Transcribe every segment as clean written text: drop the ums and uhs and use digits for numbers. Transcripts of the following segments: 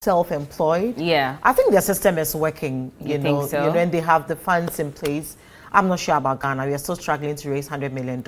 self-employed. Yeah. I think their system is working, you know, think so? you know, and they have the funds in place. I'm not sure about Ghana. We are still struggling to raise $100 million.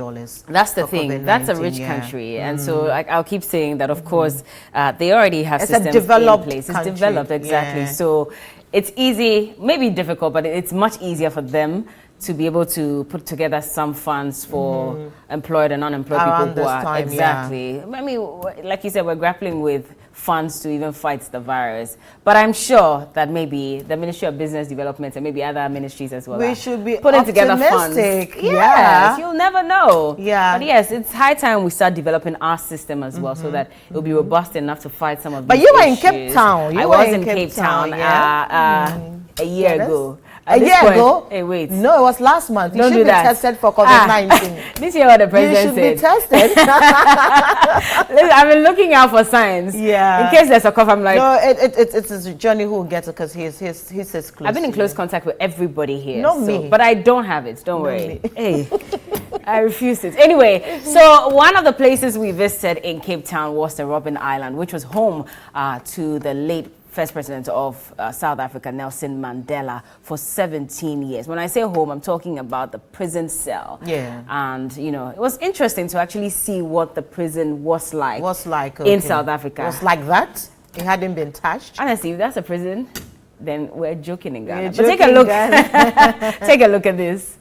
That's the thing. That's a rich country. And so I'll keep saying that, of course, they already have It's systems a developed in place. It's country. developed, exactly. Yeah. So it's easy, maybe difficult, but it's much easier for them to be able to put together some funds for employed and unemployed Around people who this are time, exactly. Yeah. I mean, like you said, we're grappling with funds to even fight the virus. But I'm sure that maybe the Ministry of Business Development and maybe other ministries as well. We should be putting together funds. Yes, you'll never know. Yeah. But yes, it's high time we start developing our system as well, so that it'll be robust enough to fight some of these But you were in issues. Cape Town. I was in Cape Town a year ago. A year ago? Hey, wait. No, it was last month. You Don't should do be that. tested for COVID-19. This year what the You president should be said. tested. Listen, I've been looking out for signs. Yeah. In case there's a cough, I'm like... No, it's Johnny who will get it because he's close. I've been in close contact with everybody here. Not me. But I don't have it. Don't worry. Hey, I refuse it. Anyway, so one of the places we visited in Cape Town was the Robben Island, which was home to the late first president of South Africa, Nelson Mandela, for 17 years. When I say home, I'm talking about the prison cell. Yeah. And, you know, it was interesting to actually see what the prison was like, in South Africa. It was like that? It hadn't been touched? Honestly, if that's a prison, then we're joking in Ghana. We're But take a joking, look. Ghana. Take a look at this.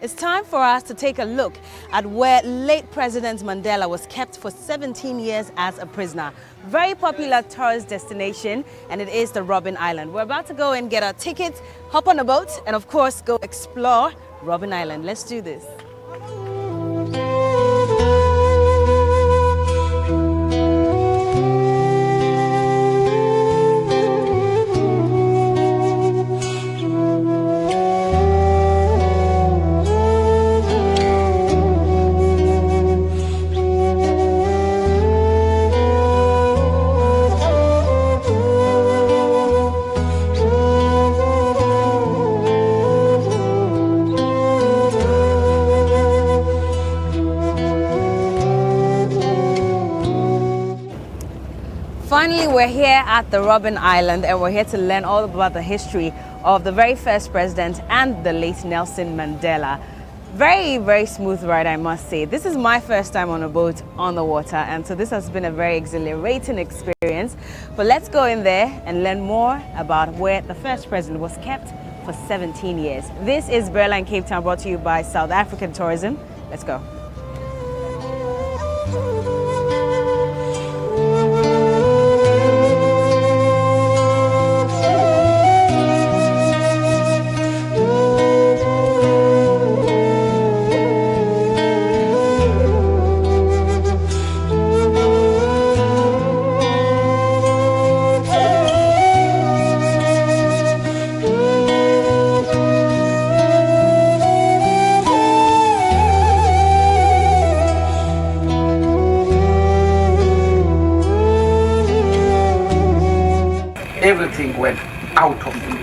It's time for us to take a look at where late President Mandela was kept for 17 years as a prisoner. Very popular tourist destination, and it is the Robben Island. We're about to go and get our tickets, hop on a boat, and of course go explore Robben Island. Let's do this. Finally, we're here at the Robben Island, and we're here to learn all about the history of the very first president and the late Nelson Mandela. Very, very smooth ride, I must say. This is my first time on a boat on the water, and so this has been a very exhilarating experience. But let's go in there and learn more about where the first president was kept for 17 years. This is Berla in Cape Town, brought to you by South African Tourism. Let's go. Everything went out of me.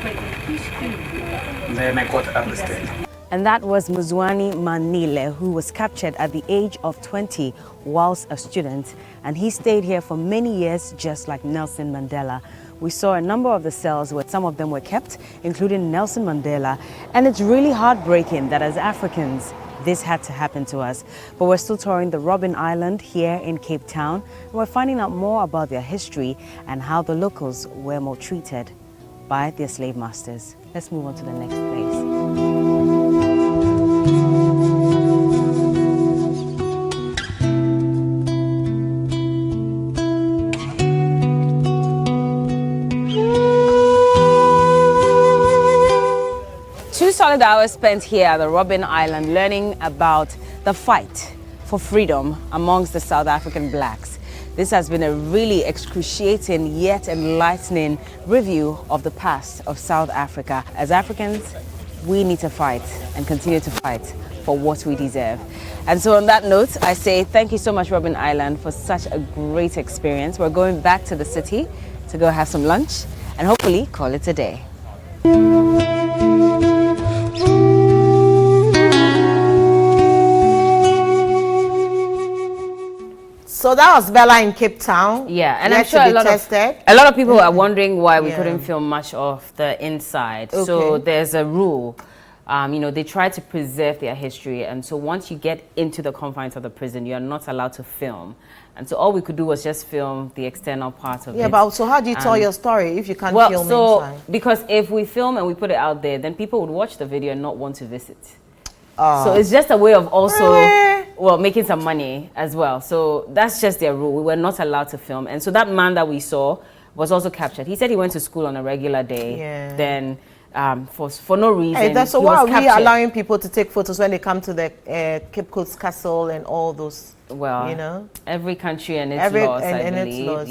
Then I got arrested. And that was Muzwani Manile, who was captured at the age of 20 whilst a student. And he stayed here for many years, just like Nelson Mandela. We saw a number of the cells where some of them were kept, including Nelson Mandela. And it's really heartbreaking that as Africans, this had to happen to us. But we're still touring the Robben Island here in Cape Town. And we're finding out more about their history and how the locals were maltreated by their slave masters. Let's move on to the next place. Solid hours spent here at the Robben Island learning about the fight for freedom amongst the South African blacks. This has been a really excruciating yet enlightening review of the past of South Africa. As Africans, we need to fight and continue to fight for what we deserve. And so on that note, I say thank you so much, Robben Island, for such a great experience. We're going back to the city to go have some lunch and hopefully call it a day. So that was Bella in Cape Town. Yeah, and Yet I'm sure to a be lot tested. of a lot of people are wondering why we Yeah. couldn't film much of the inside. Okay. So there's a rule. You know, they try to preserve their history, and so once you get into the confines of the prison, you are not allowed to film. And so all we could do was just film the external part of it. Yeah, but so how do you tell your story if you can't Well, film so inside? because if we film and we put it out there, then people would watch the video and not want to visit. So it's just a way of also, Really? well, making some money as well. So that's just their rule. We were not allowed to film. And so that man that we saw was also captured. He said he went to school on a regular day. Yeah. Then for no reason, Hey, so he why was are we captured. allowing people to take photos when they come to the Cape Coast Castle and all those? Well, you know, every country and its Every- laws, and- I and its believe. laws,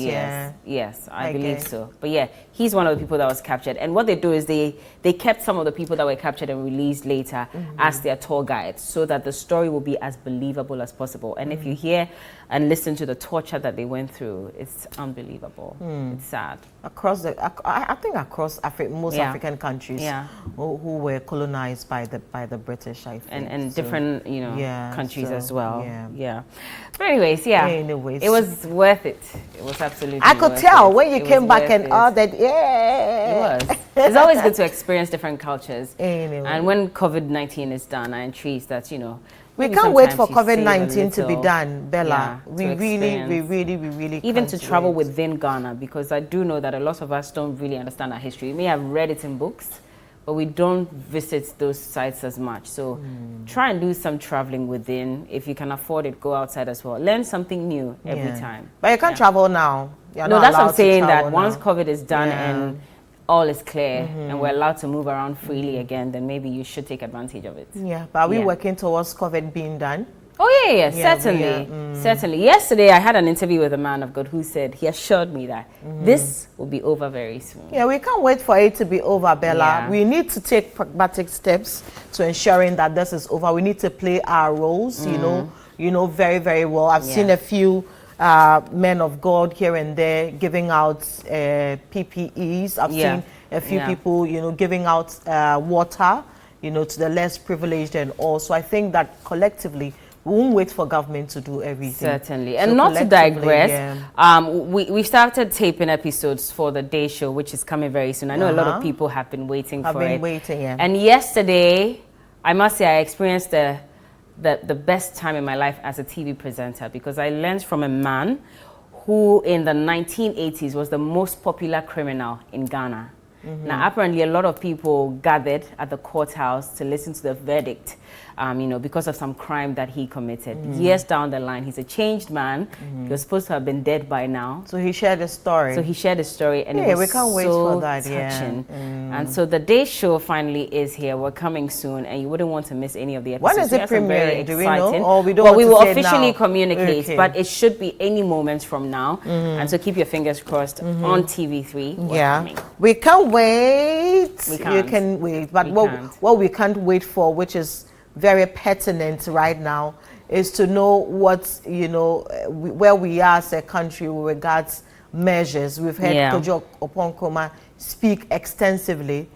Yes, I Okay. believe so. But yeah, he's one of the people that was captured. And what they do is they kept some of the people that were captured and released later as their tour guides, so that the story will be as believable as possible. And if you hear and listen to the torture that they went through, it's unbelievable. It's sad. across the, I think across most Yeah. African countries Yeah. who were colonized by the British, I think. And So, different, yeah, countries so, as well. yeah. Yeah. But anyways, yeah. Anyways. It was worth it. It was absolutely I could worth tell it. when you It came was back worth and it. all that. It Yeah, was. It's always good to experience different cultures. Anyway. And when COVID-19 is done, I'm intrigued that, we maybe can't wait for sometimes you save a COVID-19 to be little. done, Bella. Yeah, we to really experience. Even can't to travel wait. within Ghana, because I do know that a lot of us don't really understand our history. We may have read it in books, but we don't visit those sites as much. So try and do some traveling within. If you can afford it, go outside as well. Learn something new every Yeah. time. But you can't Yeah. travel now. You're No, not that's what allowed I'm to saying, that travel once now. COVID is done Yeah. and all is clear and we're allowed to move around freely again, then maybe you should take advantage of it. Yeah, but are we Yeah. working towards COVID being done? Oh yeah, Yeah, certainly, certainly. Yesterday I had an interview with a man of God who said, he assured me that this will be over very soon. Yeah, we can't wait for it to be over, Bella. Yeah. We need to take pragmatic steps to ensuring that this is over. We need to play our roles, you know, very, very well. I've seen Yeah. a few men of God here and there giving out PPEs. I've Yeah. seen a few Yeah. people, giving out water, to the less privileged and all. So I think that collectively, we won't wait for government to do everything. Certainly. So And not to collectively, digress, yeah. we started taping episodes for the day show, which is coming very soon. I know a lot of Uh-huh. people have been waiting I've for been it. waiting, yeah. And yesterday, I must say I experienced the best time in my life as a TV presenter, because I learned from a man who in the 1980s was the most popular criminal in Ghana. Now, apparently, a lot of people gathered at the courthouse to listen to the verdict, because of some crime that he committed. Years down the line, he's a changed man. He was supposed to have been dead by now. So he shared a story. So he shared his story, and Yeah, it was we can't wait so for that, yeah. touching. And so the day show finally is here. We're coming soon, and you wouldn't want to miss any of the episodes. When is We it have some very premiering? Do we know? exciting- Or we don't well, want we to will say it officially now? communicate, Okay. but it should be any moment from now. And so keep your fingers crossed on TV3. We're Yeah, coming. we can't wait. We You can't. can wait, but We what can't. what we can't wait for, which is very pertinent right now, is to know what where we are as a country with regards measures. We've heard Yeah. Kojo Oponkroma speak extensively,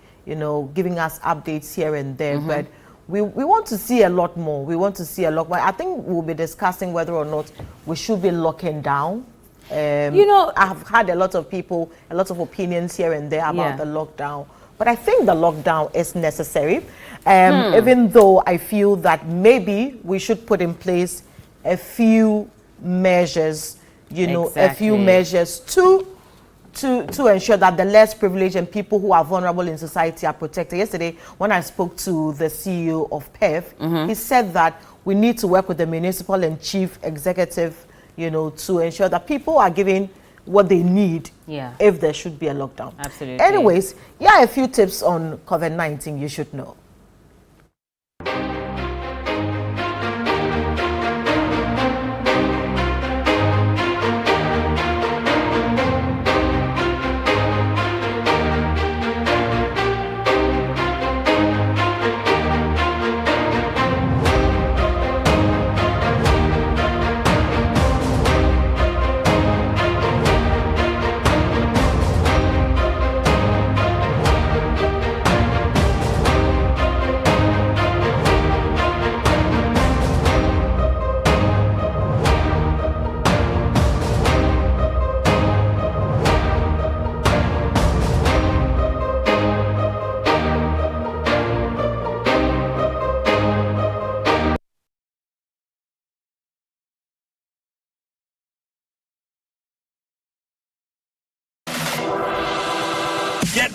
giving us updates here and there, but. We want to see a lot more. We want to see a lot more. I think we'll be discussing whether or not we should be locking down. I've had a lot of people, a lot of opinions here and there about Yeah. the lockdown. But I think the lockdown is necessary, even though I feel that maybe we should put in place a few measures, a few Exactly. measures to ensure that the less privileged and people who are vulnerable in society are protected. Yesterday, when I spoke to the CEO of PEF, he said that we need to work with the municipal and chief executive, to ensure that people are given what they need if there should be a lockdown. Absolutely. Anyways, a few tips on COVID-19 you should know.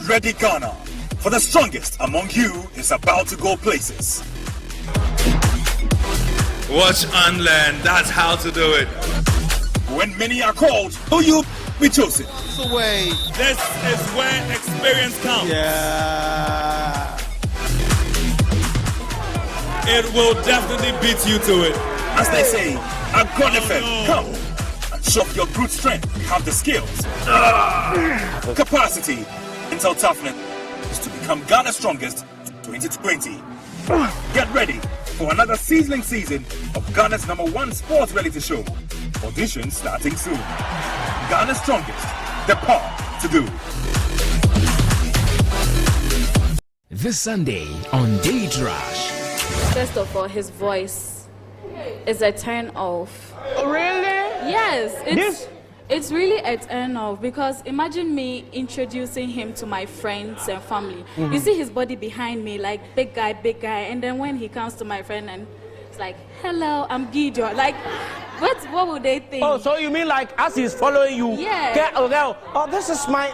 Get ready, Ghana, for the strongest among you is about to go places. Watch and learn. That's how to do it. When many are called, who you be chosen? The way. This is where experience counts. Yeah. It will definitely beat you to it. As they say, Ghana FM, come and show off your brute strength. Have the skills, capacity, mental toughness is to become Ghana's strongest 2020. Get ready for another sizzling season of Ghana's #1 sports reality show. Auditions starting soon. Ghana's strongest, the power to do. This Sunday on Date Rush. First of all, his voice is a turn off. Oh, really? Yes, it's really a turn off because imagine me introducing him to my friends and family. You see his body behind me, like big guy, and then when he comes to my friend and it's like, hello, I'm Gideon. Like, what would they think? Oh, so you mean like as he's following you? Yeah. Girl, oh, this is my